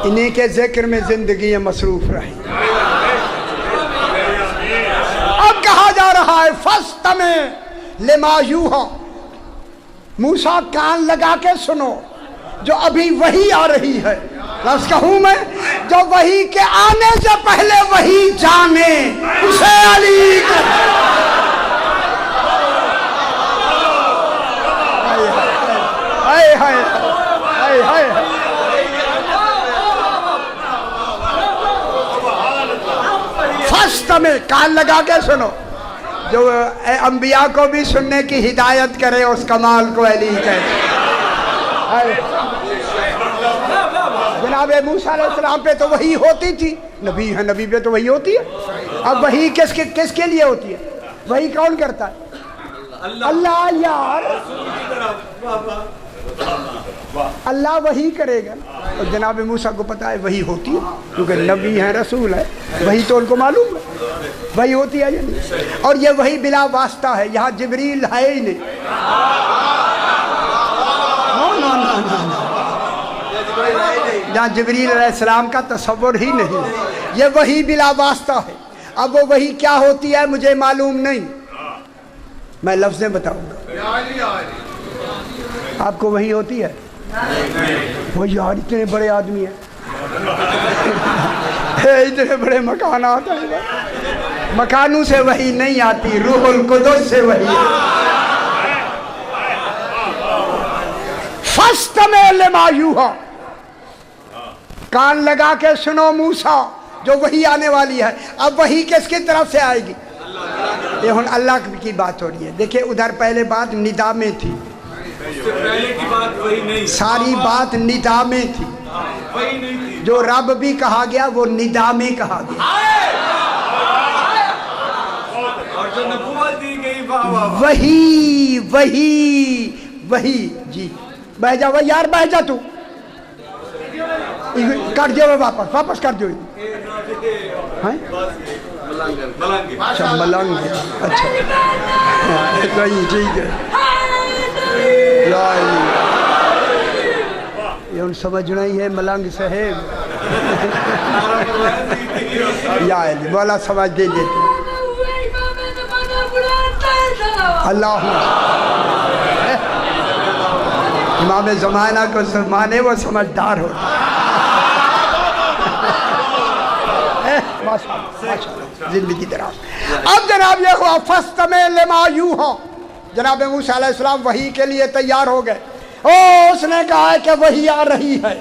انہی کے ذکر میں زندگی مصروف رہی. اب کہا جا رہا ہے فاستمع لما یوحی، موسیٰ کان لگا کے سنو جو ابھی وحی آ رہی ہے. لفظ کہوں میں، جو وحی کے آنے سے پہلے وحی جانے اسے علی فاستمع، کان لگا کے سنو. جو انبیاء کو بھی سننے کی ہدایت کرے اس کمال کو علی کہتے. جناب موسیٰ علیہ السلام پہ تو وحی ہوتی تھی، نبی ہے، نبی پہ تو وحی ہوتی ہے. اب وحی کس کے لیے ہوتی ہے؟ وحی کون کرتا ہے؟ اللہ. یار اللہ وحی کرے گا. اور جناب موسیٰ کو پتا ہے وحی ہوتی ہے کیونکہ نبی ہے، رسول ہے، وحی تو ان کو معلوم ہے وحی ہوتی ہے یا نہیں. اور یہ وحی بلا واسطہ ہے، یہاں جبریل ہے ہی نہیں. جہاں جبریل علیہ السلام کا تصور ہی نہیں، یہ وحی بلا واسطہ ہے. اب وہ وحی کیا ہوتی ہے مجھے معلوم نہیں، میں لفظیں بتاؤں گا. آپ کو وحی ہوتی ہے؟ وہ یار اتنے بڑے آدمی ہیں، اتنے بڑے مکانات ہیں. مکانوں سے وحی نہیں آتی، روح القدس سے وحی آتی. فاستمع لما یوحی، کان لگا کے سنو موسیٰ جو وحی آنے والی ہے. اب وحی کس کی طرف سے آئے گی؟ یہ ہن اللہ کی بات ہو رہی ہے. دیکھیں ادھر پہلے بات ندا میں تھی، ساری بات ندا میں تھی. جو رب بھی کہا گیا وہ ندا میں کہا گیا. وحی وحی وحی. جی بہ جا یار، بہ جا تو، کٹ جو واپس کر جو. اچھا ملنگ، اچھا ٹھیک ہے. یہ ان سمجھنا ہی ہے ملنگ صاحب. یا بولا سمجھ دے دیتے. اللہ امام زمانہ کو مانے وہ سمجھدار ہوتا. زندگی دراز. اب جناب یہ ہوا فاستمع لما یوحی، جناب موسیٰ علیہ السلام وحی کے لیے تیار ہو گئے. اس نے کہا ہے کہ وحی آ رہی ہے.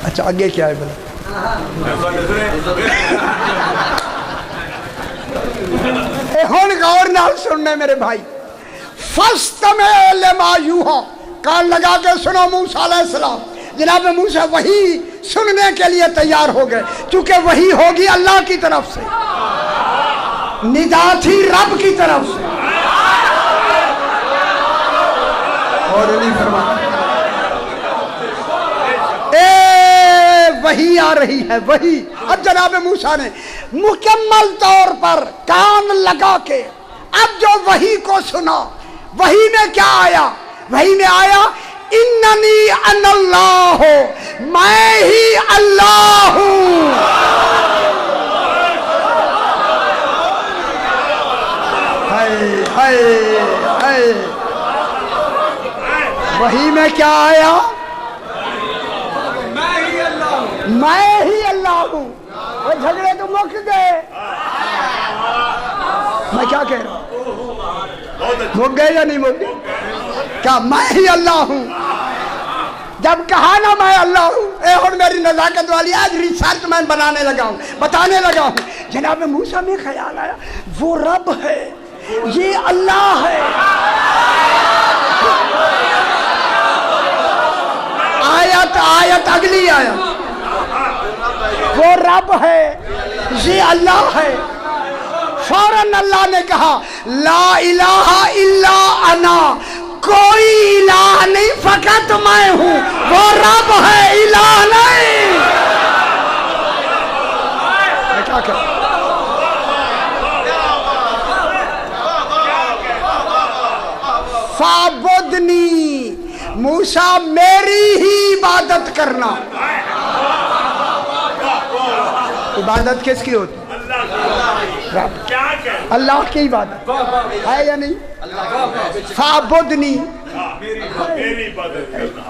اچھا آگے کیا ہے بلا؟ ہن غور نال سننے میرے بھائی. فاستمع لما یوحی، کان لگا کے سنو موسیٰ علیہ السلام. جناب موسیٰ وحی سننے کے لیے تیار ہو گئے چونکہ وحی ہوگی اللہ کی طرف سے، ندا تھی رب کی طرف سے. اور نہیں فرمایا وحی آ رہی ہے وحی. اب جناب موسیٰ نے مکمل طور پر کان لگا کے اب جو وحی کو سنا، وحی میں کیا آیا؟ وحی میں آیا اننی انا اللہ، میں ہی اللہ ہوں. وحی میں کیا آیا؟ میں ہی اللہ ہوں. وہ جھگڑے تو مک گئے. میں کیا کہہ رہا ہوں؟ مک گئے یا نہیں مک گئے؟ کیا میں ہی اللہ ہوں؟ جب کہا نا میں اللہ ہوں، اے اور میری نزاکت والی آج ریسرچ میں بنانے لگا ہوں، بتانے لگا ہوں. جناب موسیٰ میں خیال آیا وہ رب ہے، یہ اللہ ہے. آیت اگلی آیت، وہ رب ہے، یہ اللہ ہے. فوراً اللہ نے کہا لا الہ الا انا، کوئی الہ نہیں فقط میں ہوں. وہ رب ہے، الہ نہیں. میں کیا کہوں؟ فعبدنی موسیٰ میری ہی عبادت کرنا. عبادت کس کی ہوتی؟ اللہ کی عبادت ہے یا نہیں؟ فَعْبُدْنِي میری عبادت کرنا.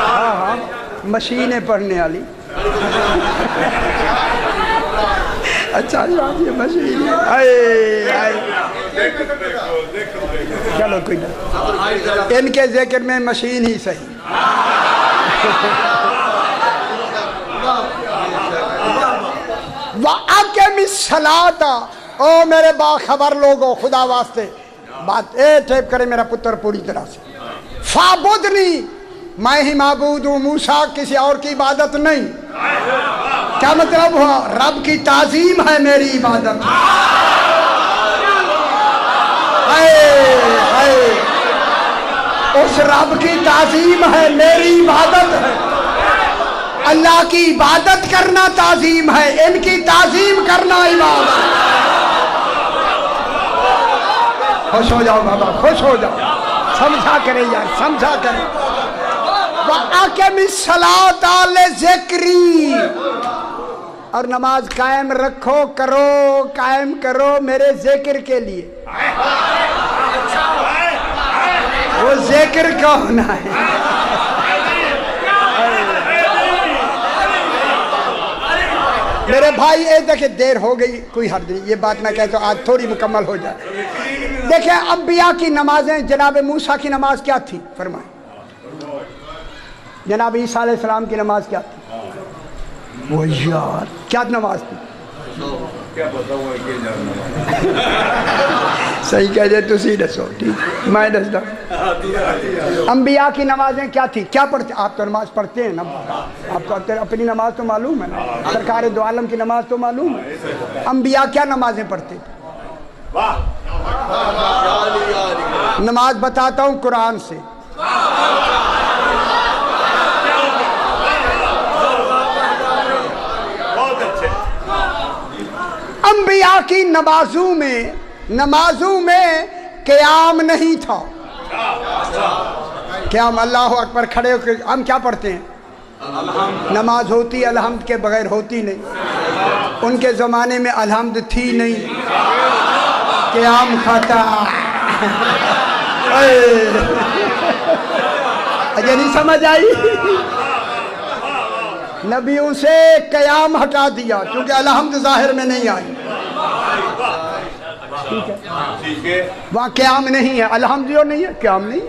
ہاں مشینیں پڑھنے والی. اچھا یہ مشین ہے. چلو کوئی نہیں, ان کے ذکر میں مشین ہی صحیح. وَأَقِمِ الصَّلَاةَ, او میرے باخبر لوگو, خدا واسطے بات ٹیپ کرے میرا پتر پوری طرح سے. فَعْبُدْنِي, میں ہی معبود ہوں. موسیٰ کسی اور کی عبادت نہیں. کیا مطلب ہوا؟ رب کی تعظیم ہے میری عبادت. اس رب کی تعظیم ہے میری عبادت ہے. اللہ کی عبادت کرنا تعظیم ہے, ان کی تعظیم کرنا عبادت. خوش ہو جاؤ بابا, خوش ہو جاؤ. سمجھا کرے یار, سمجھا کرے. وَأَقِمِ الصَّلَاةَ لِذِكْرِي, اور نماز قائم رکھو, کرو, قائم کرو میرے ذکر کے لیے. وہ ذکر کون ہے؟ میرے بھائی اے دیکھیں دیر ہو گئی, کوئی حرج نہیں, یہ بات میں کہتا ہوں آج تھوڑی مکمل ہو جائے. دیکھیں انبیاء کی نمازیں, جناب موسیٰ کی نماز کیا تھی فرمائیں. جناب عیسیٰ علیہ السلام کی نماز کیا تھی؟ وہ یار کیا نماز تھی؟ صحیح کہہ دے تسی دسو, ٹھیک میں دستا. انبیاء کی نمازیں کیا تھی, کیا پڑھتے؟ آپ تو نماز پڑھتے ہیں نا, آپ کو اپنی نماز تو معلوم ہے نا, سرکار دو عالم کی نماز تو معلوم ہے. انبیاء کیا نمازیں پڑھتے تھے؟ نماز بتاتا ہوں قرآن سے. انبیاء کی نمازوں میں قیام نہیں تھا. قیام اللہ اکبر کھڑے ہو کے ہم کیا پڑھتے ہیں؟ نماز ہوتی الحمد کے بغیر ہوتی نہیں. ان کے زمانے میں الحمد تھی نہیں, قیام کھاتا. اجے نہیں سمجھ آئی؟ نبیوں سے قیام ہٹا دیا کیونکہ الحمد ظاہر میں نہیں آئی. ٹھیک ہے, وہاں قیام نہیں ہے, الحمد جو نہیں ہے قیام نہیں.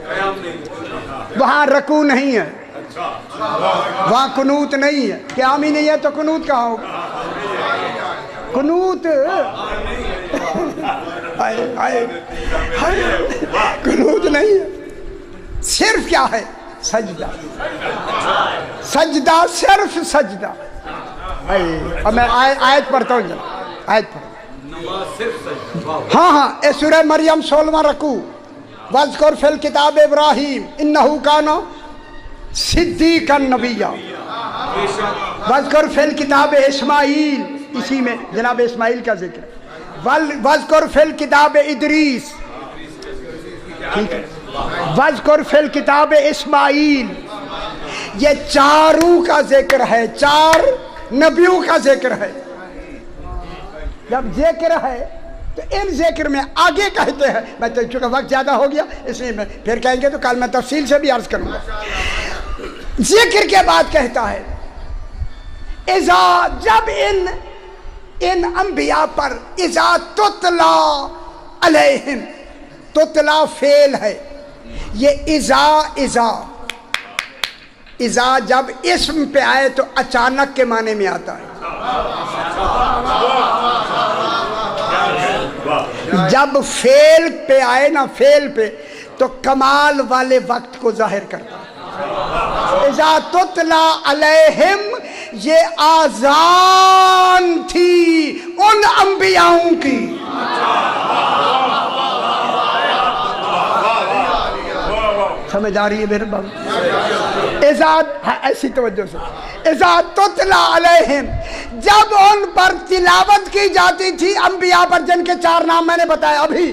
وہاں رکوع نہیں ہے, وہاں قنوت نہیں ہے. قیام ہی نہیں ہے تو قنوت کہاں ہوگا؟ قنوت قنوت نہیں ہے. صرف کیا ہے؟ سجدہ. سجدہ, صرف سجدہ. اب میں آیت پڑھتا ہوں, جناب آیت پڑھتا ہوں. ہاں اے سورہ مریم 16واں رکوع. وَاذْكُرْ فِي الْكِتَابِ إِبْرَاهِيمَ إِنَّهُ كَانَ صِدِّيقًا نَبِيًّا. وَاذْكُرْ فِي الْكِتَابِ إِسماعیل, اسی میں جناب اسماعیل کا ذکر. وَاذْكُرْ فِي الْكِتَابِ إِدْرِيس, ٹھیک ہے. وَاذْكُرْ فِي الْكِتَابِ إِسماعیل, یہ چاروں کا ذکر ہے, چار نبیوں کا ذکر ہے. جب ذکر ہے تو ان ذکر میں آگے کہتے ہیں, میں تو چونکہ وقت زیادہ ہو گیا اس لیے میں پھر کہیں گے تو کل میں تفصیل سے بھی عرض کروں گا. ذکر کے بعد کہتا ہے اذا, جب ان انبیاء پر اذا تتلا علیہم, تتلا فعل ہے, یہ اذا جب اسم پہ آئے تو اچانک کے معنی میں آتا ہے. جب فعل پہ آئے نا, فعل پہ, تو کمال والے وقت کو ظاہر کرتا ہے. اذا تتلا علیہم, یہ آذان تھی ان انبیاؤں کی. سمجھ آ رہی ہے میرے بابا؟ ایسی توجہ سے, اذا تتلا علیہم, جب ان پر تلاوت کی جاتی تھی انبیاء پر, جن کے 4 نام میں نے بتایا ابھی.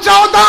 14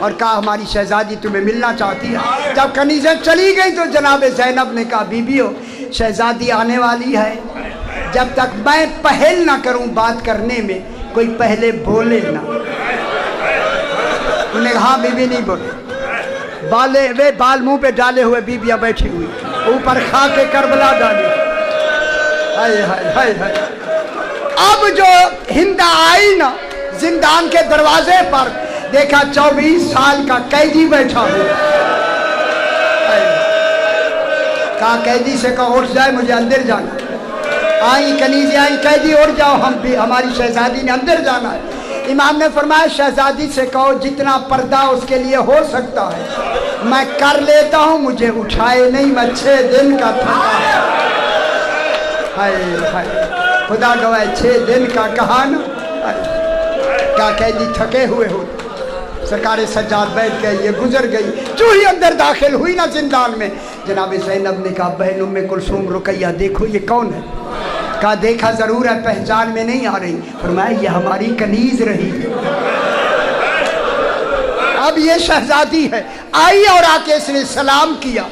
اور کہا ہماری شہزادی تمہیں ملنا چاہتی ہے۔ جب کنیزیں چلی گئی تو جناب زینب نے کہا بیبیو شہزادی آنے والی ہے، جب تک میں پہل نہ کروں بات کرنے میں کوئی پہلے بولے نہ۔ انہوں نے کہا ہاں بیوی نہیں بولے، وہ بال منہ پہ ڈالے ہوئے بیبیاں بیٹھی ہوئی، اوپر کھا کے کربلا ڈالی۔ ہائے ہائے ہائے ہائے۔ اب جو ہندا آئی نا زندان کے دروازے پر، دیکھا 24 سال کا قیدی بیٹھا ہوا۔ کہا قیدی سے کہا اٹھ جائے مجھے اندر جانا۔ آئیں کنیزیں آئیں، قیدی اٹھ جاؤ ہم بھی، ہماری شہزادی نے اندر جانا ہے۔ امام نے فرمایا شہزادی سے کہو جتنا پردہ اس کے لیے ہو سکتا ہے میں کر لیتا ہوں، مجھے اٹھائے نہیں، میں 6 دن کا تھا۔ ہائے ہائے خدا گواہ 6 دن کا کہا نا۔ کیا قیدی تھکے ہوئے ہو، سرکار سجاد بیٹھ گئے، یہ گزر گئی، جو ہی اندر داخل ہوئی نا زندان میں، جناب زینب نے کہا بہن ام کلثوم رقیہ دیکھو یہ کون ہے؟ کہا دیکھا ضرور ہے پہچان میں نہیں آ رہی۔ فرمایا یہ ہماری کنیز رہی ہے۔ اب یہ شہزادی ہے، آئی اور آ کے اس نے سلام کیا،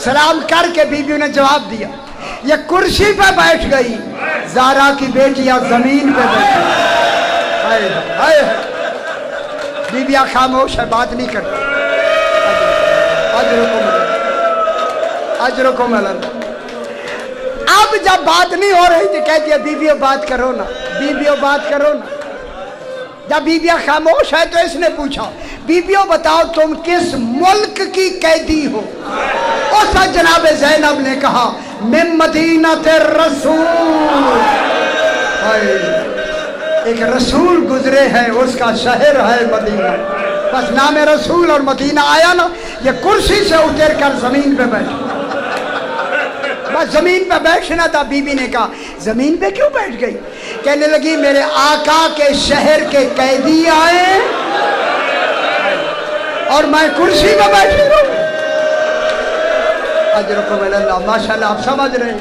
سلام کر کے بیویوں نے جواب دیا۔ یہ کرسی پہ بیٹھ گئی، زارا کی بیٹیاں زمین پہ بیٹھی۔ ہائے ہائے بیویاں خاموش ہے، بات نہیں کرتی۔ اجرکم اللہ۔ اب جب بات نہیں ہو رہی تھی کہتی ہے بیویوں بات کرو نا، بیویوں بات کرو نا۔ جب بیویاں خاموش ہے تو اس نے پوچھا بیویوں بتاؤ تم کس ملک کی قیدی ہو؟ اس وقت جناب زینب نے کہا من مدینہ الرسول، ایک رسول گزرے ہیں اس کا شہر ہے مدینہ۔ بس نام رسول اور مدینہ آیا نا، یہ کرسی سے اتر کر زمین پہ بیٹھ، بس زمین پہ بیٹھنا تھا۔ بی بی نے کہا زمین پہ کیوں بیٹھ گئی؟ کہنے لگی میرے آقا کے شہر کے قیدی آئے اور میں کرسی پہ بیٹھی ہوں۔ اجرکم اللہ، ماشاءاللہ آپ سمجھ رہے ہیں۔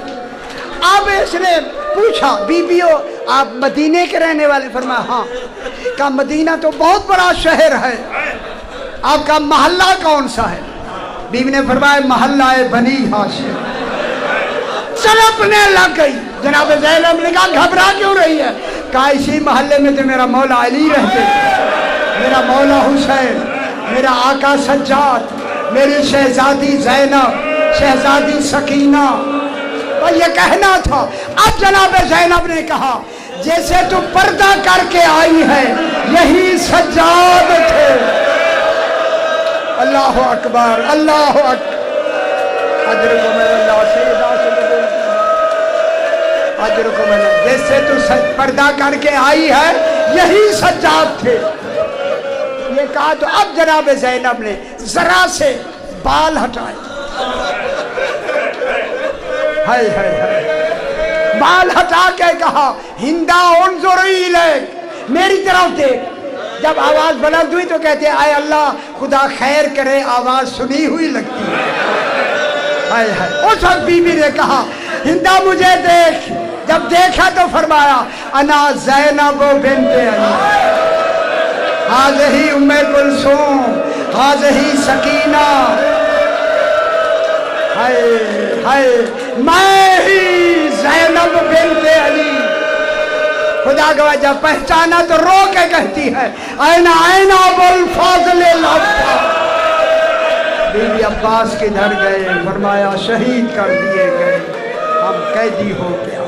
اب اس نے پوچھا بیبیوں آپ مدینے کے رہنے والے؟ فرمایا ہاں۔ کہا مدینہ تو بہت بڑا شہر ہے، آپ کا محلہ کون سا ہے؟ بیوی نے فرمایا محلہ بنی ہاشم۔ سڑپنے لگ گئی۔ جناب زینب نے کہا گھبرا کیوں رہی ہے؟ کہا اسی محلے میں تو میرا مولا علی رہتے، میرا مولا حسین، میرا آقا سجاد، میری شہزادی زینب، شہزادی سکینہ، اور یہ کہنا تھا۔ اب جناب زینب نے کہا جیسے تو پردہ کر کے آئی ہے یہی سجاد تھے۔ اللہ اکبر اللہ اکبر۔ اجرکم اللہ سیدہ اجرکم اللہ، جیسے تو پردہ کر کے آئی ہے یہی سجاد تھے۔ یہ کہا تو اب جناب زینب نے ذرا سے بال ہٹائے، ہائے ہائے ہائے، بال ہٹا کے کہا ہندا انظری الیک، میری طرف دیکھ۔ جب آواز بلند ہوئی تو کہتے اے اللہ خدا خیر کرے، آواز سنی ہوئی لگتی ہے۔ ہائے ہائے، اس وقت بی بی نے کہا ہندا مجھے دیکھ۔ جب دیکھا تو فرمایا انا زینب بنت علی، ہذہ ام کلثوم، ہذہ سکینہ۔ ہائے ہائے، میں ہی زینب بنت علی۔ خدا گواہ جب پہچانا تو رو کے کہتی ہے اینا اینا ابوالفضل العباس۔ بی بی عباس کدھر گئے؟ فرمایا شہید کر دیے گئے، ہم قیدی ہو گیا۔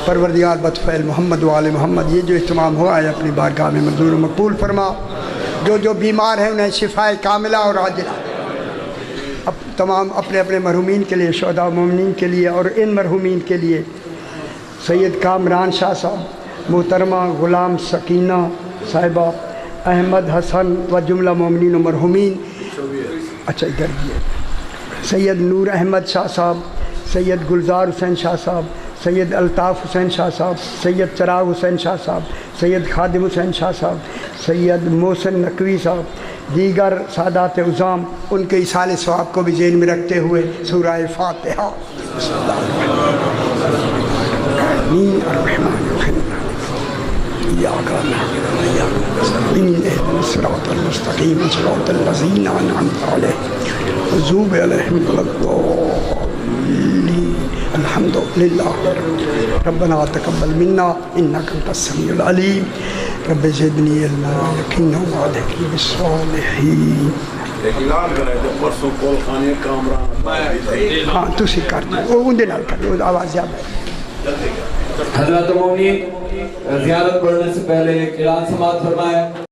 پروردگار بطفیل محمد و آل محمد، یہ جو اہتمام ہوا ہے اپنی بارگاہ میں منظور و مقبول فرما۔ جو بیمار ہیں انہیں شفائے کاملہ اور عاجلہ، اب تمام اپنے اپنے مرحومین کے لیے، شہداء مومنین کے لیے اور ان مرحومین کے لیے، سید کامران شاہ صاحب، محترمہ غلام سکینہ صاحبہ، احمد حسن و جملہ مومنین و مرحومین، اچھا ادھر بھی ہے، سید نور احمد شاہ صاحب، سید گلزار حسین شاہ صاحب، سید الطاف حسین شاہ صاحب، سید چراغ حسین شاہ صاحب، سید خادم حسین شاہ صاحب، سید محسن نقوی صاحب، دیگر سادات عظام، ان کے ایصال ثواب کو بھی ذہن میں رکھتے ہوئے سورہ فاتحہ۔ آمین الرحمن إياك نعبد وإياك نستعين اهدنا الصراط المستقيم صراط الذين أنعمت عليهم غير عليهم ولا الضالين الحمد لله ربنا تقبل منا إنك أنت السميع العليم رب زدني علما يقينا وألحقني بالصالحين اعلان کرے تو پرسوں کول خانے کامران ہاں تسی کر دو اندے نال کر دو آواز زیادہ حضرات مومنین زیارت پڑھنے سے پہلے ایک اعلان سماعت فرمائیں.